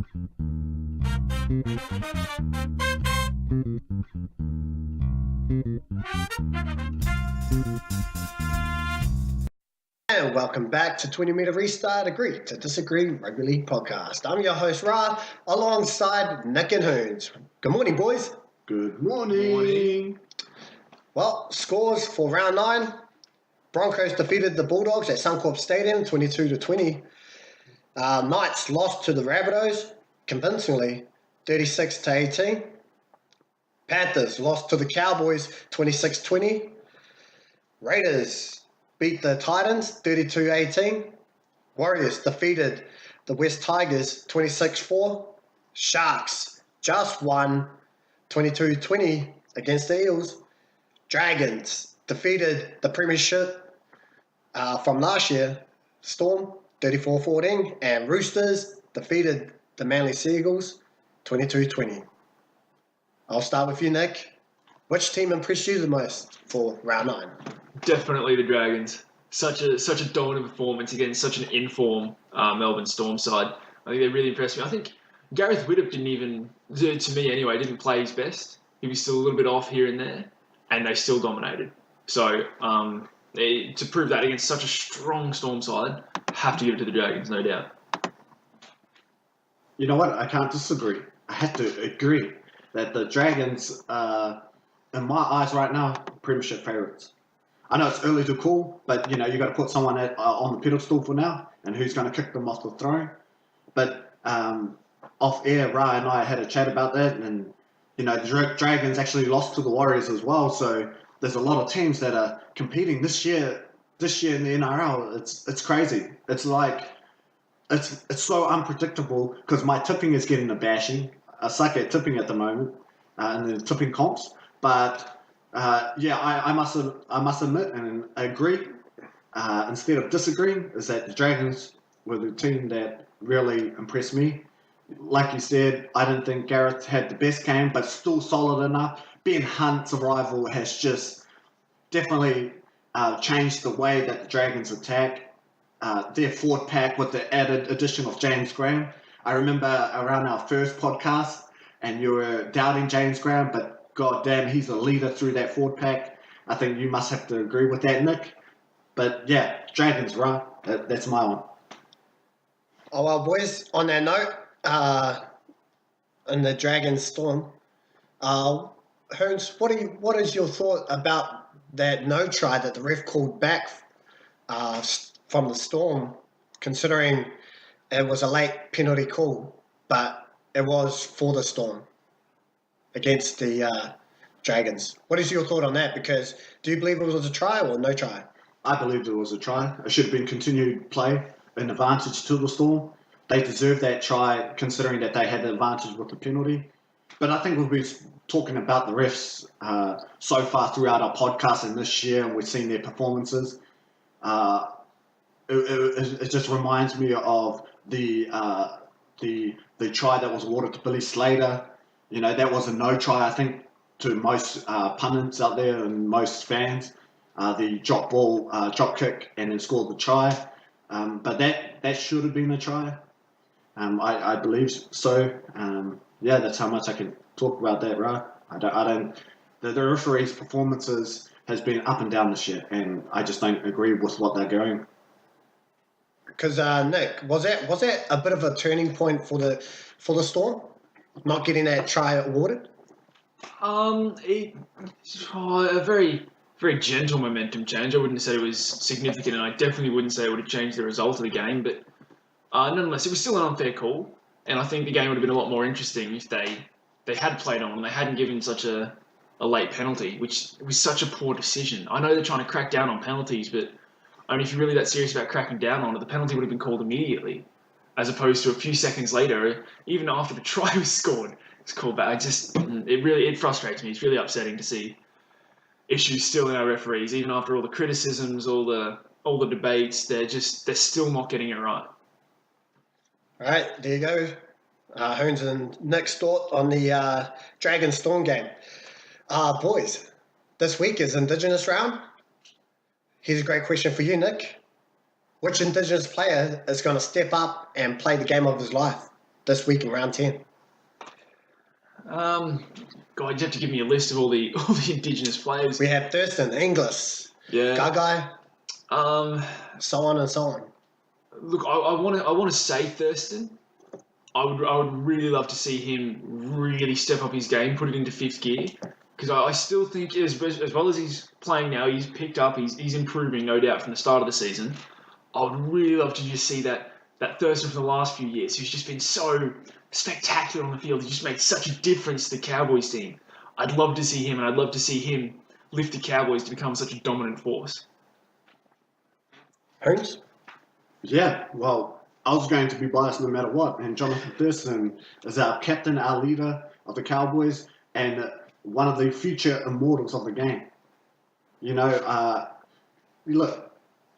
And welcome back to 20 Metre Restart Agree to Disagree Rugby League podcast. I'm your host, Ra, alongside Nick and Hoons. Good morning, boys. Good morning. Well, scores for round 9. Broncos defeated the Bulldogs at Suncorp Stadium 22-20. Knights lost to the Rabbitohs convincingly 36-18. Panthers lost to the Cowboys 26-20. Raiders beat the Titans 32-18. Warriors defeated the West Tigers 26-4. Sharks just won 22-20 against the Eels. Dragons defeated the Premiership from last year, Storm 34-14. And Roosters defeated the Manly Seagulls 22-20. I'll start with you, Nick. Which team impressed you the most for round 9? Definitely the Dragons. Such a dominant performance against such an in-form Melbourne Storm side. I think they really impressed me. I think Gareth Widdop to me anyway, didn't play his best. He was still a little bit off here and there, and they still dominated. So to prove that against such a strong Storm side, have to give it to the Dragons, no doubt. You know what? I can't disagree. I have to agree that the Dragons, in my eyes right now, Premiership favourites. I know it's early to call, but you got to put someone on the pedestal for now, and who's going to kick them off the throne. But off air, Ra and I had a chat about that, and the Dragons actually lost to the Warriors as well. So there's a lot of teams that are competing this year. This year in the NRL, it's crazy. It's like it's so unpredictable because my tipping is getting a bashing. I suck at tipping at the moment in the tipping comps, but. I must admit and agree, instead of disagreeing, is that the Dragons were the team that really impressed me. Like you said, I didn't think Gareth had the best game, but still solid enough. Ben Hunt's arrival has just definitely changed the way that the Dragons attack. Their forward pack with the added addition of James Graham. I remember around our first podcast, and you were doubting James Graham, but God damn, he's a leader through that forward pack. I think you must have to agree with that, Nick. But yeah, Dragons, right? That's my one. Oh, well, boys, on that note, in the Dragons Storm, Hearns, what is your thought about that no try that the ref called back from the Storm, considering it was a late penalty call, but it was for the Storm against the Dragons? What is your thought on that? Because do you believe it was a try or no try? I believed it was a try. It should have been continued play, an advantage to the Storm. They deserved that try considering that they had the advantage with the penalty. But I think we've been talking about the refs so far throughout our podcast and this year, and we've seen their performances. It just reminds me of the try that was awarded to Billy Slater. That was a no try, I think, to most pundits out there and most fans. The drop ball, drop kick, and then scored the try. But that should have been a try. I believe so. That's how much I can talk about that, right? The referees' performances has been up and down this year, and I just don't agree with what they're going. Because Nick, was that a bit of a turning point for the Storm? Not getting that try awarded? A very, very gentle momentum change. I wouldn't say it was significant, and I definitely wouldn't say it would have changed the result of the game. But nonetheless, it was still an unfair call, and I think the game would have been a lot more interesting if they had played on and they hadn't given such a late penalty, which was such a poor decision. I know they're trying to crack down on penalties, but if you're really that serious about cracking down on it, the penalty would have been called immediately, as opposed to a few seconds later, even after the try was scored, it's called back. It frustrates me. It's really upsetting to see issues still in our referees, even after all the criticisms, all the debates. They're still not getting it right. All right, there you go. Hoons and Nick's thought on the Dragon Storm game. Boys, this week is Indigenous round. Here's a great question for you, Nick. Which Indigenous player is going to step up and play the game of his life this week in round 10? God, you have to give me a list of all the Indigenous players. We have Thurston, Inglis, Yeah. Gagai, so on and so on. Look, I want to say Thurston. I would really love to see him really step up his game, put it into fifth gear, because I still think as well as he's playing now, he's picked up, he's improving, no doubt, from the start of the season. I would really love to just see that Thurston from the last few years, who's just been so spectacular on the field. He just made such a difference to the Cowboys team. I'd love to see him, and I'd love to see him lift the Cowboys to become such a dominant force. Holmes? Yeah, well, I was going to be biased no matter what, and Jonathan Thurston is our captain, our leader of the Cowboys, and one of the future immortals of the game. You know, look,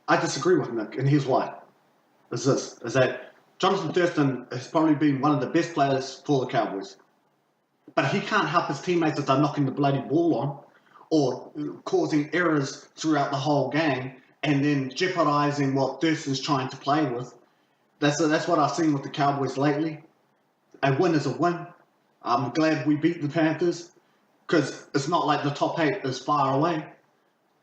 I disagree with Nick, and here's why. Is that Jonathan Thurston has probably been one of the best players for the Cowboys. But he can't help his teammates if they're knocking the bloody ball on or causing errors throughout the whole game and then jeopardizing what Thurston's trying to play with. That's what I've seen with the Cowboys lately. A win is a win. I'm glad we beat the Panthers because it's not like the top 8 is far away.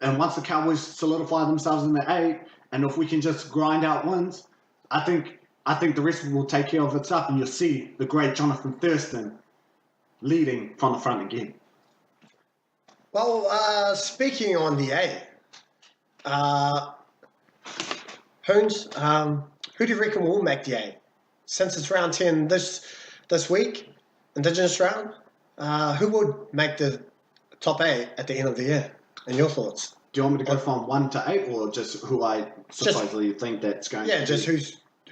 And once the Cowboys solidify themselves in the 8, and if we can just grind out wins, I think the rest will take care of itself, and you'll see the great Jonathan Thurston leading from the front again. Well, speaking on the 8, Hoons, who do you reckon will make the 8? Since it's round 10 this week, Indigenous round, who would make the top 8 at the end of the year? And your thoughts? Do you want me to go from 1 to 8, or just who I supposedly think that's going to be? Yeah, just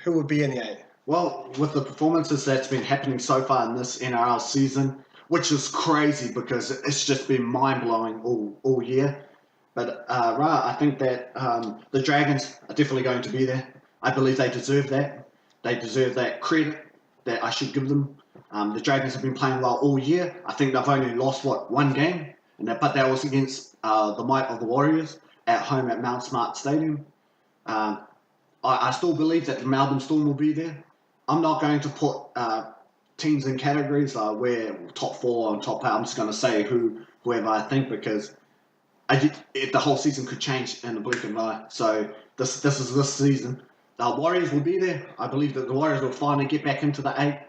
who would be in the 8? Well, with the performances that's been happening so far in this NRL season, which is crazy because it's just been mind-blowing all year. But I think that the Dragons are definitely going to be there. I believe they deserve that. They deserve that credit that I should give them. The Dragons have been playing well all year. I think they've only lost, one game? But that was against the might of the Warriors at home at Mount Smart Stadium. I still believe that the Melbourne Storm will be there. I'm not going to put teams in categories where top 4 and top 8. I'm just going to say whoever I think because the whole season could change in the blink of an eye. So this is this season. The Warriors will be there. I believe that the Warriors will finally get back into the 8.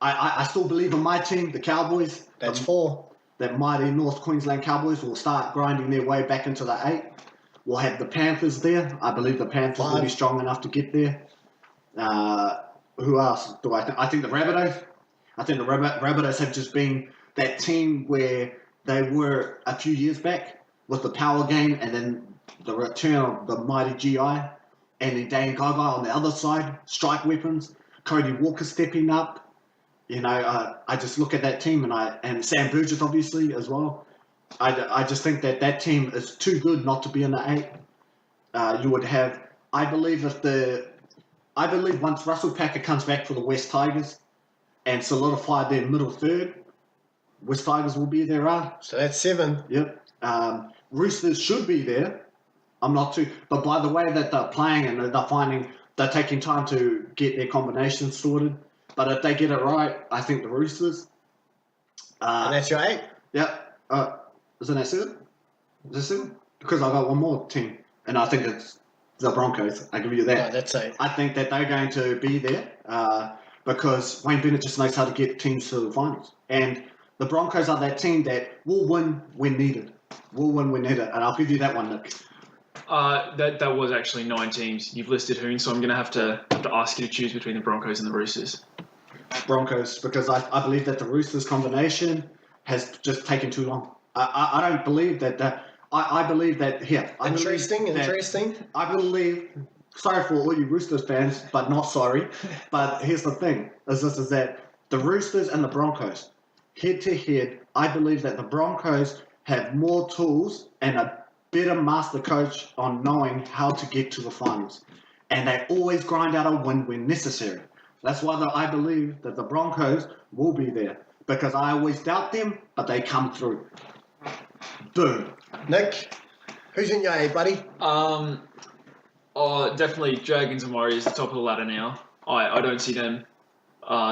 I still believe in my team, the Cowboys. That's 4. That mighty North Queensland Cowboys will start grinding their way back into the 8. We'll have the Panthers there. I believe the Panthers will be strong enough to get there. Who else do I think? I think the Rabbitohs. I think the Rabbitohs have just been that team where they were a few years back with the power game and then the return of the mighty GI and then Dan Gagai on the other side, strike weapons, Cody Walker stepping up. You know, I just look at that team and Sam Burgess obviously as well. I just think that team is too good not to be in the 8. You would have, I believe once Russell Packer comes back for the West Tigers and solidify their middle third, West Tigers will be there. So that's 7. Yep. Roosters should be there. I'm not too, but by the way that they're playing and they're taking time to get their combinations sorted. But if they get it right, I think the Roosters. And that's your 8? Yep. Isn't that 7? Is that 7? Because I got one more team, and I think it's the Broncos. I give you that. No, that's 8. I think that they're going to be there because Wayne Bennett just knows how to get teams to the finals. And the Broncos are that team that will win when needed. And I'll give you that one, Nick. That was actually 9 teams you've listed, Hoon, so I'm going to have to ask you to choose between the Broncos and the Roosters. Broncos, because I believe that the Roosters combination has just taken too long. I don't believe that. I believe that here. Interesting. I believe. Sorry for all you Roosters fans, but not sorry. But here's the thing: is that the Roosters and the Broncos, head to head, I believe that the Broncos have more tools and a better master coach on knowing how to get to the finals, and they always grind out a win when necessary. That's why I believe that the Broncos will be there because I always doubt them, but they come through. Boom. Nick, who's in your 8, buddy? Definitely Dragons and Warriors, the top of the ladder now. I don't see them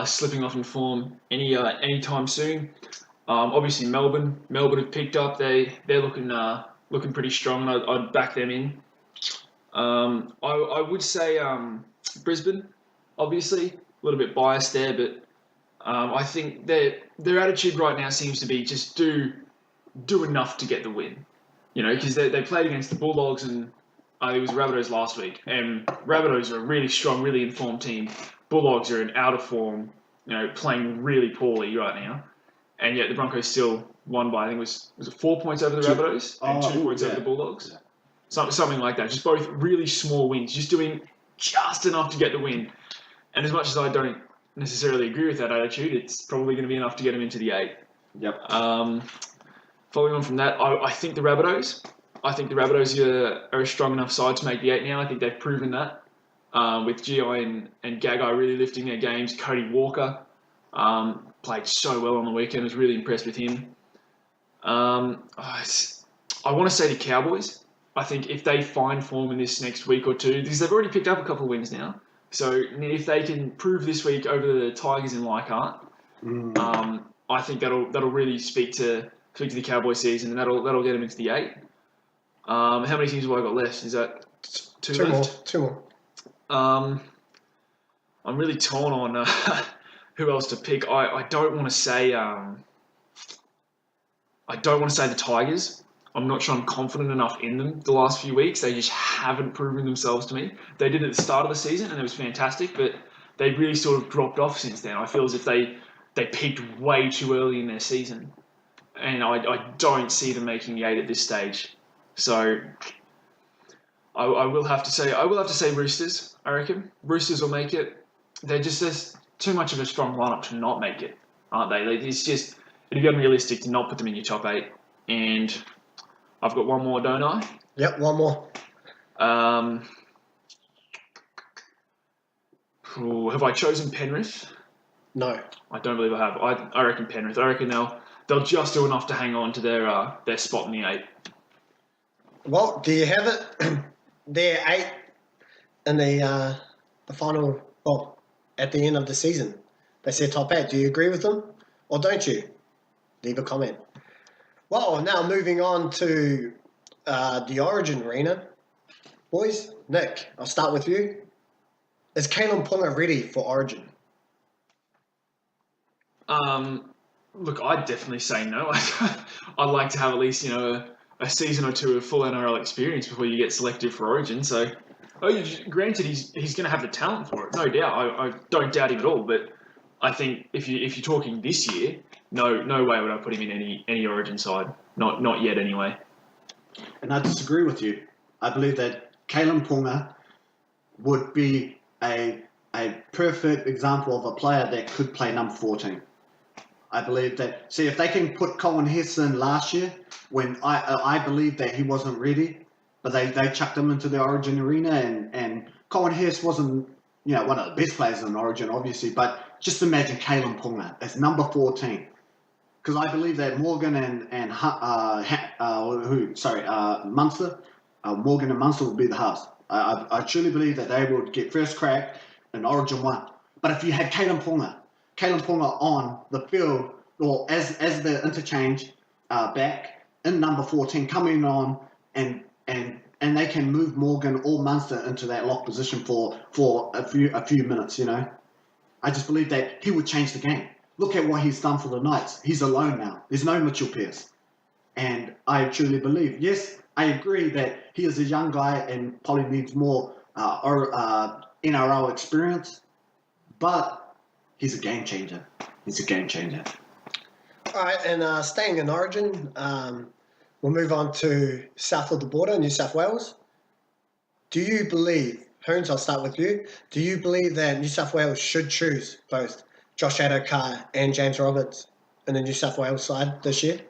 slipping off in form anytime soon. Obviously, Melbourne have picked up. They're looking pretty strong. I'd back them in. I would say Brisbane, obviously, a little bit biased there, but I think their attitude right now seems to be just do enough to get the win. Because they played against the Bulldogs and it was Rabbitohs last week, and Rabbitohs are a really strong, really informed team. Bulldogs are in out of form, playing really poorly right now, and yet the Broncos still won by I think was it 4 points over the Rabbitohs and 2 points over the Bulldogs, something like that. Just both really small wins, just doing just enough to get the win. And as much as I don't necessarily agree with that attitude, it's probably going to be enough to get them into the 8. Yep. Following on from that, I think the Rabbitohs are a strong enough side to make the 8 now. I think they've proven that with GI and Gagai really lifting their games. Cody Walker played so well on the weekend. I was really impressed with him. I want to say the Cowboys. I think if they find form in this next week or two, because they've already picked up a couple of wins now, so if they can prove this week over the Tigers in Leichhardt, I think that'll really speak to the Cowboy season, and that'll get them into the 8. How many teams have I got left? Is that two left? Two more. I'm really torn on who else to pick. I don't want to say the Tigers. I'm not sure I'm confident enough in them the last few weeks. They just haven't proven themselves to me. They did at the start of the season, and it was fantastic, but they really sort of dropped off since then. I feel as if they peaked way too early in their season, and I don't see them making the 8 at this stage. So I will have to say Roosters. I reckon Roosters will make it. There's too much of a strong lineup to not make it, aren't they? It'd be unrealistic to not put them in your top 8. And I've got one more, don't I? Yep, one more. Have I chosen Penrith? No. I don't believe I have. I reckon Penrith. I reckon they'll just do enough to hang on to their spot in the 8. Well, do you have it? They're 8 in the final, at the end of the season. They said top 8. Do you agree with them or don't you? Leave a comment. Well, now moving on to the Origin arena. Boys, Nick, I'll start with you. Is Kalen Ponga ready for Origin? Look, I'd definitely say no. I'd like to have at least, a season or two of full NRL experience before you get selected for Origin. So, granted, he's going to have the talent for it, no doubt. I don't doubt him at all. But I think if you're talking this year, no way would I put him in any Origin side. Not yet, anyway. And I disagree with you. I believe that Kalen Ponga would be a perfect example of a player that could play number 14. I believe that. See, if they can put Colin Hess in last year, when I believe that he wasn't ready, but they chucked him into the Origin arena, and Colin Hess wasn't one of the best players in Origin, obviously, but just imagine Kalen Ponga as number 14, because I believe that Morgan and Munster, Morgan and Munster would be the halves. I truly believe that they would get first crack in Origin 1. But if you had Kalen Ponga on the field, or as the interchange back in number 14, coming on and they can move Morgan or Munster into that lock position for a few minutes, I just believe that he would change the game. Look at what he's done for the Knights. He's alone now. There's no Mitchell Pearce. And I truly believe, yes, I agree that he is a young guy and probably needs more NRL experience, but he's a game changer. All right, and staying in Origin, we'll move on to south of the border, New South Wales. Do you believe, Hoons, I'll start with you, do you believe that New South Wales should choose both Josh Adokar and James Roberts in the New South Wales side this year?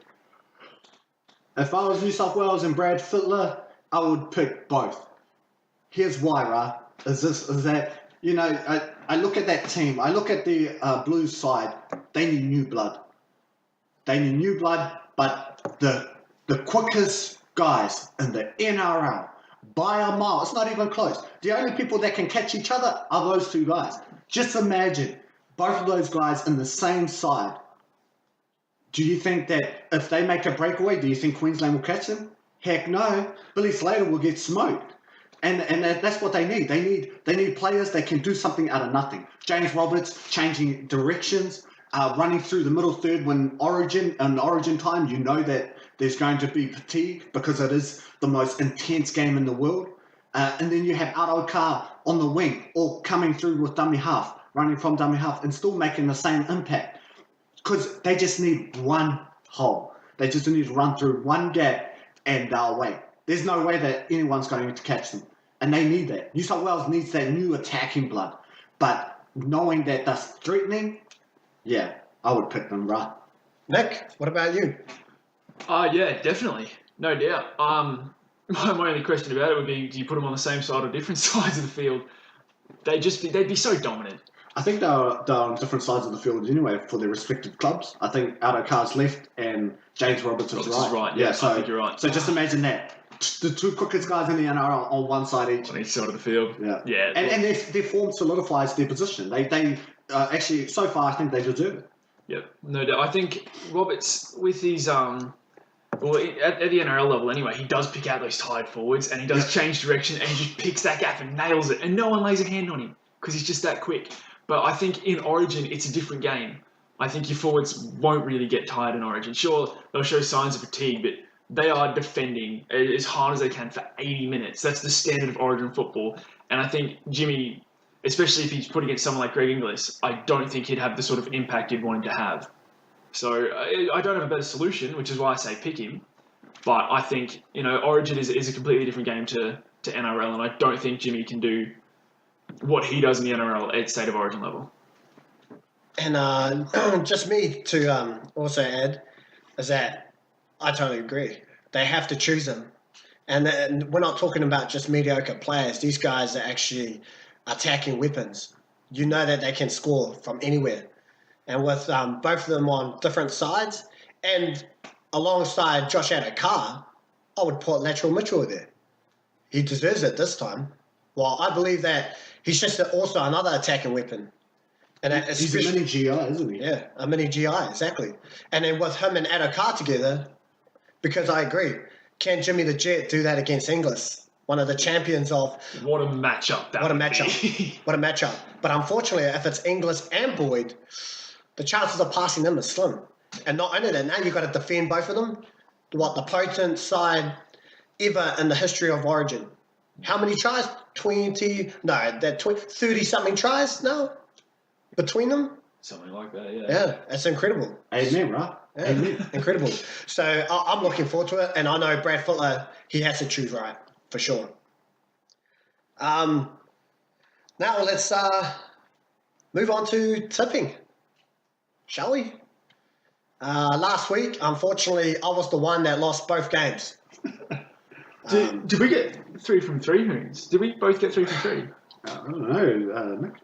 If I was New South Wales and Brad Fittler, I would pick both. Here's why, right? I look at that team. I look at the Blues side. They need new blood. But the quickest guys in the NRL, by a mile, it's not even close. The only people that can catch each other are those two guys. Just imagine both of those guys in the same side, do you think that if they make a breakaway, do you think Queensland will catch them? Heck no. Billy Slater will get smoked. And that's what they need. They need players that can do something out of nothing. James Roberts changing directions, running through the middle third when Origin time, you know that there's going to be fatigue because it is the most intense game in the world. And then you have Aroka on the wing or coming through with dummy half, running from dummy half and still making the same impact. Because they just need one hole. They just need to run through one gap and they'll wait. There's no way that anyone's going to catch them. And they need that. New South Wales needs that new attacking blood. But knowing that that's threatening, yeah, I would pick them, right? Nick, what about you? Yeah, definitely. No doubt. My only question about it would be, do you put them on the same side or different sides of the field? They'd be so dominant. I think they're on different sides of the field anyway for their respective clubs. I think Aroka's left and James Roberts is right. Yeah, so I think you're right. So just imagine that. The two quickest guys in the NRL on one side each. On each side of the field. Yeah. And their form solidifies their position. They actually, so far, I think they deserve it. Yep, no doubt. I think Roberts, with his at the NRL level anyway, he does pick out those tired forwards and he does change direction and he just picks that gap and nails it and no one lays a hand on him because he's just that quick. But I think in Origin, it's a different game. I think your forwards won't really get tired in Origin. Sure, they'll show signs of fatigue, but they are defending as hard as they can for 80 minutes. That's the standard of Origin football. And I think Jimmy, especially if he's put against someone like Greg Inglis, I don't think he'd have the sort of impact you'd want him to have. So I don't have a better solution, which is why I say pick him. But I think, Origin is a completely different game to NRL, and I don't think Jimmy can do what he does in the NRL at State of Origin level. And just me to also add is that I totally agree. They have to choose them. And we're not talking about just mediocre players. These guys are actually attacking weapons. You know that they can score from anywhere. And with both of them on different sides, and alongside Josh Adokar, I would put Lateral Mitchell there. He deserves it this time. Well, I believe that he's just also another attacking weapon. And he's a mini GI, isn't he? Yeah, a mini GI, exactly. And then with him and Adokar together, because I agree, can Jimmy the Jet do that against Inglis? One of the champions of... What a matchup that What a would matchup. be. What a matchup. But unfortunately, if it's Inglis and Boyd, the chances of passing them are slim. And not only that, now you've got to defend both of them. The potent side ever in the history of Origin. How many tries? 30-something tries now? Between them? Something like that, yeah. Yeah, that's incredible. Amen, right? Yeah, Amen. incredible. So I'm looking forward to it, and I know Brad Footler, he has to choose right, for sure. Now let's move on to tipping, shall we? Last week, unfortunately, I was the one that lost both games. Did we get 3 from 3, Hoons? Did we both get 3 from 3? I don't know, Nick.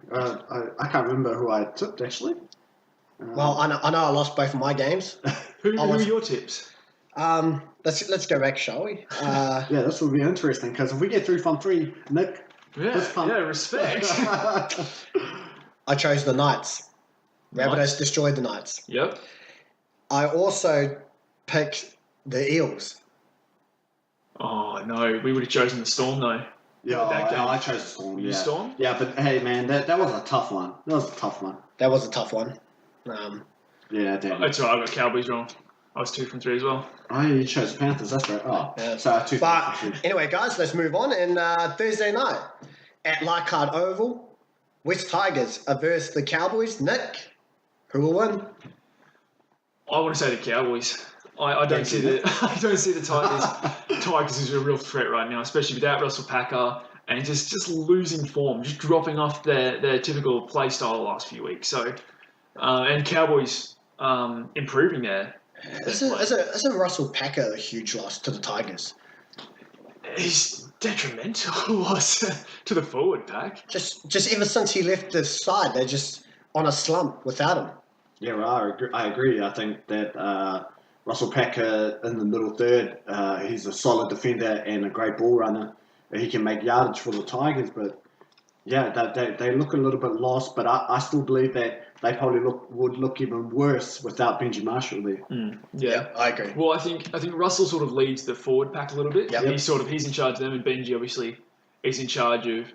I can't remember who I tipped, actually. Well, I know I lost both of my games. Who are your tips? Let's go back, shall we? Yeah, this will be interesting, because if we get 3 from 3, Nick... respect. I chose the Knights. Rabbitohs Nice. destroyed the Knights. Yep. I also picked the Eels. Oh, no. We would have chosen the Storm, though. Yeah, That game. I chose Storm, yeah. Storm? Yeah, but hey, man, that was a tough one. That was a tough one. That was a tough one. Yeah, damn. That's right. I got Cowboys wrong. I was 2 from 3 as well. Oh, you chose Panthers, that's right. Oh, Yeah. so 2 But from 3. anyway, guys, let's move on. And Thursday night at Leichhardt Oval, West Tigers versus the Cowboys. Nick, who will win? I want to say the Cowboys. I don't see the Tigers is a real threat right now, especially without Russell Packer and just losing form, just dropping off their typical play style the last few weeks. So, and Cowboys improving there. Isn't Russell Packer a huge loss to the Tigers? He's detrimental loss to the forward pack. Just ever since he left the side, they're just on a slump without him. Yeah, well, I agree. I think that Russell Packer in the middle third, he's a solid defender and a great ball runner. He can make yardage for the Tigers, but they look a little bit lost, but I still believe that they probably would look even worse without Benji Marshall there. Yeah, I agree. Well, I think Russell sort of leads the forward pack a little bit. Yep. He's in charge of them, and Benji obviously is in charge of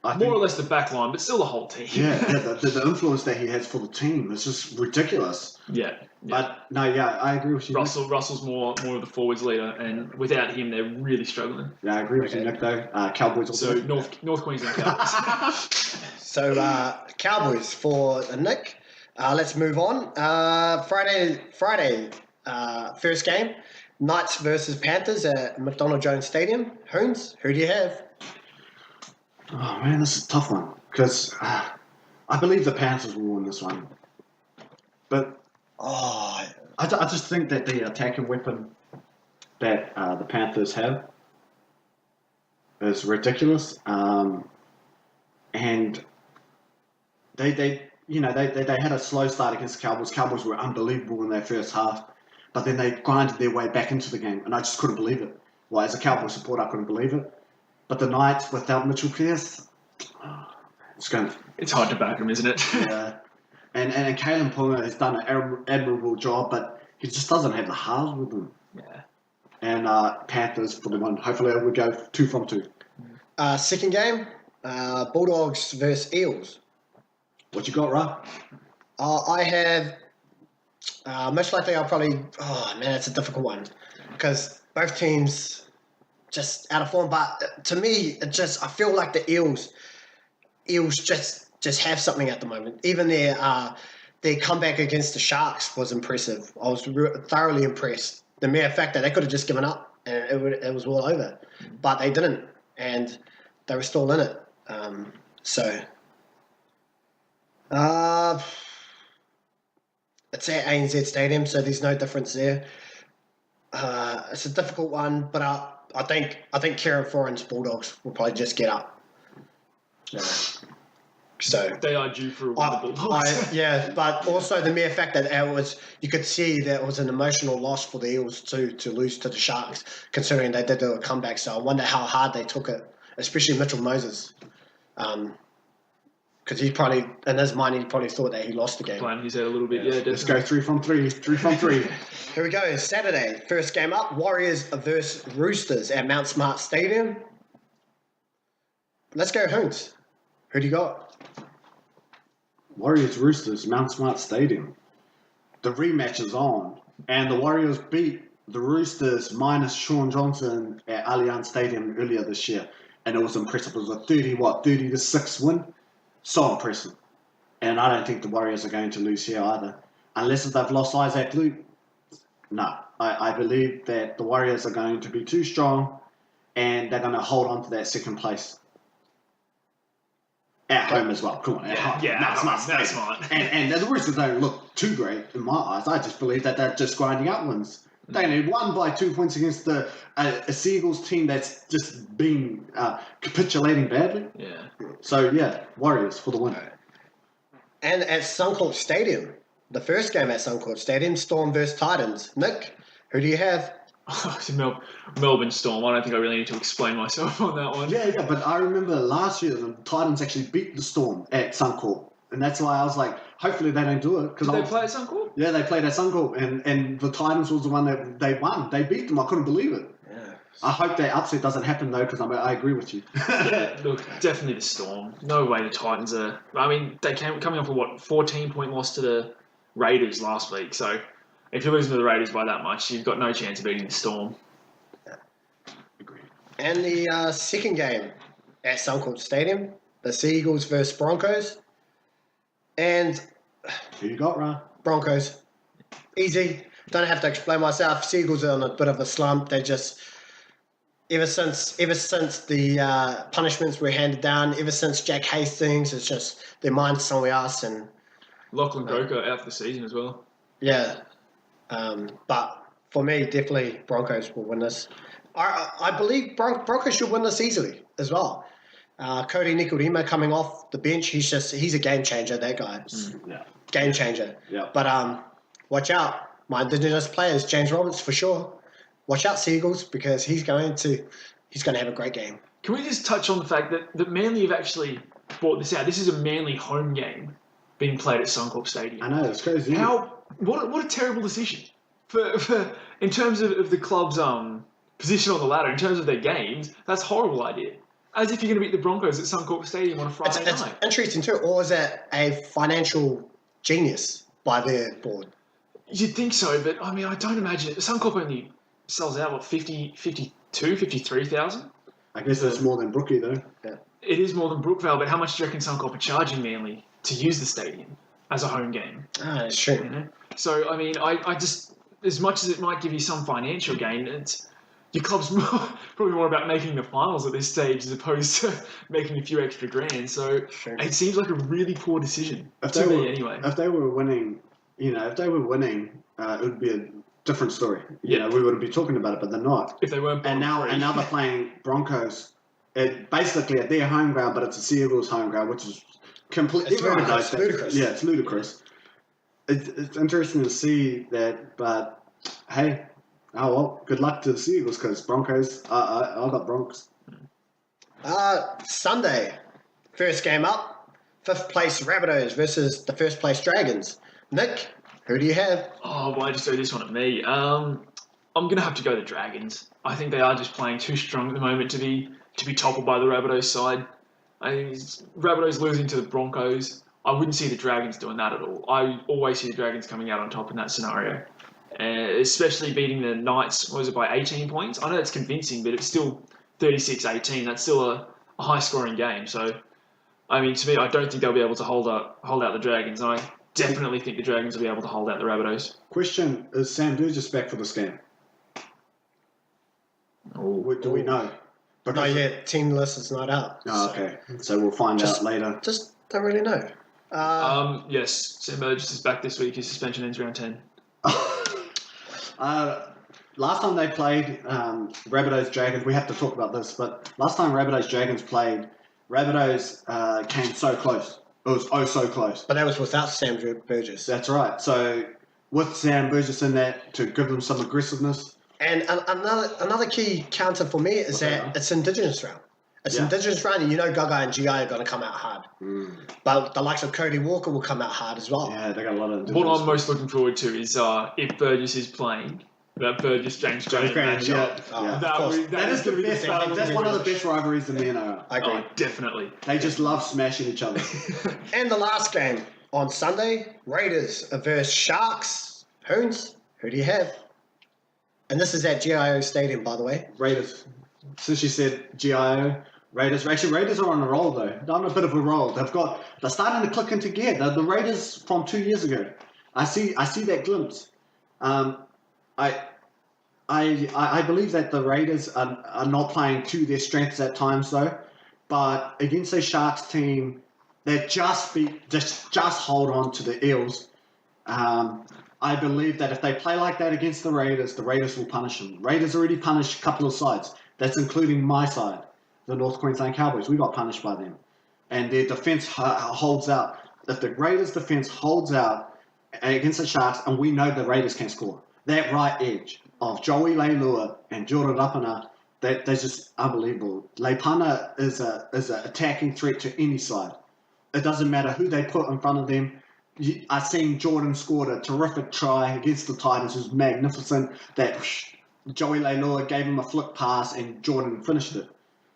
I more think, or less the back line, but still the whole team. the influence that he has for the team is just ridiculous. yeah. But no, I agree with you. Russell's more of the forwards leader, and without him, they're really struggling. Yeah, I agree with you, Nick. Though Cowboys also. So North Queensland Cowboys. So Cowboys for Nick. Let's move on. Friday, first game. Knights versus Panthers at McDonald Jones Stadium. Hoons, who do you have? Oh man, this is a tough one because I believe the Panthers will win this one, but I just think that the attacking weapon that the Panthers have is ridiculous, and they had a slow start against the Cowboys. Cowboys were unbelievable in their first half, but then they grinded their way back into the game, and I just couldn't believe it. Well, as a Cowboys supporter, I couldn't believe it. But the Knights without Mitchell Pearce, It's hard to back him, isn't it? yeah. And Kalen Ponga has done an admirable job, but he just doesn't have the halves with him. Yeah. And Panthers for the one. Hopefully we go 2 from 2. Second game, Bulldogs versus Eels. What you got, Ra? I have, most likely I'll probably, it's a difficult one because both teams just out of form. But to me, I feel like the Eels just have something at the moment. Even their comeback against the Sharks was impressive. I was thoroughly impressed. The mere fact that they could have just given up and it was all over, but they didn't, and they were still in it. It's at ANZ Stadium, so there's no difference there. It's a difficult one, but I think Kieran Foran's Bulldogs will probably just get up. So They are due for a win, the Bulldogs. but also the mere fact that you could see that it was an emotional loss for the Eels to lose to the Sharks, considering they did do a comeback. So I wonder how hard they took it, especially Mitchell Moses, because he probably, in his mind, he probably thought that he lost the game. Playing his head a little bit, definitely. Let's go 3 from 3. 3 from 3. Here we go. Saturday, first game up. Warriors versus Roosters at Mount Smart Stadium. Let's go Hoons. Who do you got? Warriors Roosters, Mount Smart Stadium. The rematch is on, and the Warriors beat the Roosters minus Sean Johnson at Allianz Stadium earlier this year, and it was impressive. It was a 30-6 win. So impressive. And I don't think the Warriors are going to lose here either, unless if they've lost Isaac Luke. No, I believe that the Warriors are going to be too strong, and they're going to hold on to that second place. At home as well. Come on, at home. That's smart. And the Roosters don't look too great in my eyes. I just believe that they're just grinding up wins. They only won by 2 points against a Seagulls team that's just been capitulating badly. Yeah. So, Warriors for the win. And at Suncorp Stadium, the first game at Suncorp Stadium, Storm versus Titans. Nick, who do you have? It's a Melbourne Storm. I don't think I really need to explain myself on that one. Yeah, but I remember last year the Titans actually beat the Storm at Suncorp. And that's why I was like, hopefully they don't do it. Did they play at Suncorp? Yeah, they played at Suncorp. And the Titans was the one that they won. They beat them. I couldn't believe it. Yeah. I hope that upset doesn't happen, though, because I agree with you. Yeah, look, definitely the Storm. No way the Titans are... I mean, they coming off a, 14-point loss to the Raiders last week. So if you're losing to the Raiders by that much, you've got no chance of beating the Storm. Agreed. And the second game at Suncorp Stadium, the Seagulls versus Broncos. And Who you got, Ra? Broncos. Easy. Don't have to explain myself. Seagulls are on a bit of a slump. They just... Ever since the punishments were handed down, ever since Jack Hastings, it's just their mind's somewhere else. And Lachlan Croker out for the season as well. yeah, but for me, definitely Broncos will win this. I believe Broncos should win this easily as well. Cody Nikodima coming off the bench, he's a game changer. That guy, Yeah. game changer. Yeah. But watch out, my Indigenous players, James Roberts for sure. Watch out, Seagulls, because he's going to have a great game. Can we just touch on the fact that Manly have actually brought this out. This is a Manly home game being played at Suncorp Stadium. I know, it's crazy. What a terrible decision for in terms of the club's position on the ladder, in terms of their games. That's a horrible idea. As if you're going to beat the Broncos at Suncorp Stadium on a Friday It's night. interesting too, or is that a financial genius by their board? You'd think so, but I mean, I don't imagine it. Suncorp only sells out, what, 53,000? I guess that's more than Brookie, though. It is more than Brookvale, but how much do you reckon Suncorp are charging Manly to use the stadium as a home game? Ah, that's true. You know? So, I mean, I just, as much as it might give you some financial gain, your club's probably more about making the finals at this stage as opposed to making a few extra grand. So it seems like a really poor decision to me anyway. If they were winning, it would be a different story. We wouldn't be talking about it, but they're not. If they weren't, and now they're playing Broncos, basically at their home ground, but it's a Sea Eagles home ground, which is completely ludicrous. Yeah, it's ludicrous. It's interesting to see that, but hey. Oh, well, good luck to the Sea Eagles because Broncos, I got Broncos. Sunday, first game up, 5th place Rabbitohs versus the 1st place Dragons. Nick, who do you have? Oh, why just throw this one at me? I'm going to have to go the Dragons. I think they are just playing too strong at the moment to be toppled by the Rabbitohs side. I think Rabbitohs losing to the Broncos. I wouldn't see the Dragons doing that at all. I always see the Dragons coming out on top in that scenario. Especially beating the Knights, by 18 points? I know it's convincing, but it's still 36-18. That's still a high-scoring game. So, I mean, to me, I don't think they'll be able to hold out the Dragons. I definitely think the Dragons will be able to hold out the Rabbitohs. Question, is Sam Burgess back for this game? Do we know? Not yet. Team list is not out. Oh, okay. So we'll find out later. Just don't really know. Yes, Sam Burgess is back this week. His suspension ends round 10. Last time they played Rabbitohs Dragons, we have to talk about this, but last time Rabbitohs Dragons played, Rabbitohs came so close. It was so close. But that was without Sam Burgess. That's right. So with Sam Burgess in that to give them some aggressiveness. And another key counter for me is that it's Indigenous round. It's Indigenous round, and Gaga and GI are going to come out hard. But the likes of Cody Walker will come out hard as well. Yeah, they got a lot of Indigenous. What I'm most looking forward to is if Burgess is playing, that Burgess-James Graham matchup. That is the best. That's one of the best rivalries in the NRL. I agree. Oh, definitely. They just love smashing each other. And the last game on Sunday, Raiders versus Sharks. Hoons, who do you have? And this is at GIO Stadium, by the way. Raiders. Since you said GIO, Raiders. Actually, Raiders are on a roll, though. They're on a bit of a roll. They're starting to click into gear. They're the Raiders from 2 years ago. I see that glimpse. I believe that the Raiders are not playing to their strengths at times, though. But against a Sharks team that just hold on to the Eels, I believe that if they play like that against the Raiders will punish them. Raiders already punished a couple of sides. That's including my side, the North Queensland Cowboys. We got punished by them. And their defence holds out. If the Raiders' defence holds out against the Sharks, and we know the Raiders can score, that right edge of Joey Leilua and Jordan Rapana, they're just unbelievable. Leipana is an attacking threat to any side. It doesn't matter who they put in front of them. I've seen Jordan scored a terrific try against the Titans. It was magnificent. That Joey Leilua gave him a flick pass and Jordan finished it.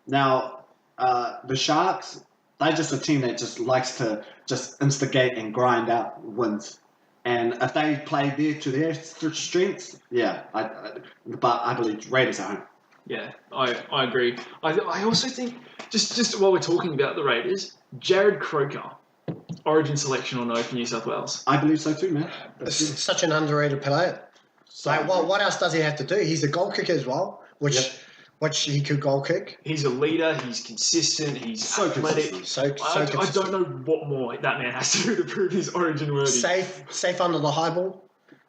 Now, the Sharks, they're just a team that just likes to just instigate and grind out wins. And if they play there to their strengths, but I believe Raiders are home. Yeah, I agree. I also think, just while we're talking about the Raiders, Jared Croker, origin selection or no for New South Wales? I believe so too, man. It's such an underrated player. So, what else does he have to do? He's a goal kicker as well, which he could goal kick. He's a leader. He's consistent. He's so athletic. Consistent. I don't know what more that man has to do to prove his origin worthy. Safe under the high ball.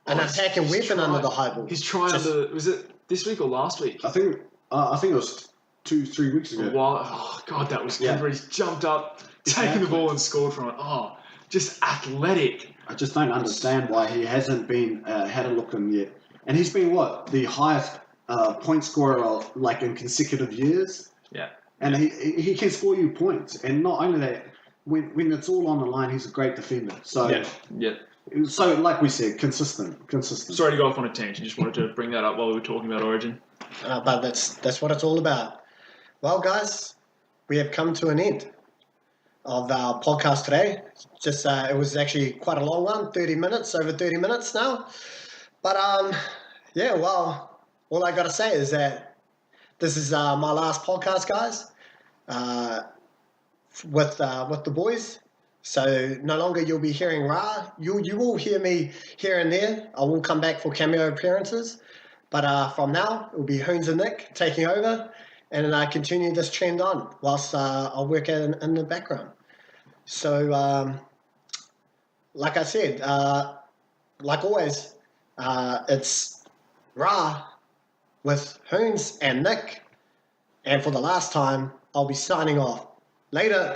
An attacking weapon under the high ball. He's trying was it this week or last week? I think it was 2-3 weeks ago. Oh, God, that was good. He's jumped up, taken the ball and scored from it. Oh, just athletic. I just don't understand why he hasn't been had a look in yet. And he's been the highest point scorer in consecutive years. Yeah. And he can score you points. And not only that, when it's all on the line, he's a great defender. So, Yeah. so like we said, consistent. Sorry to go off on a tangent. Just wanted to bring that up while we were talking about Origin. But that's what it's all about. Well, guys, we have come to an end of our podcast today. Just it was actually quite a long one, 30 minutes, over 30 minutes now. But yeah, well, all I got to say is that this is my last podcast, guys, with the boys. So no longer you'll be hearing Ra. You will hear me here and there. I will come back for cameo appearances. But from now, it will be Hoons and Nick taking over and continue this trend on whilst I'll work in the background. So, like I said, like always, it's Ra with Hoons and Nick. And for the last time, I'll be signing off. Later.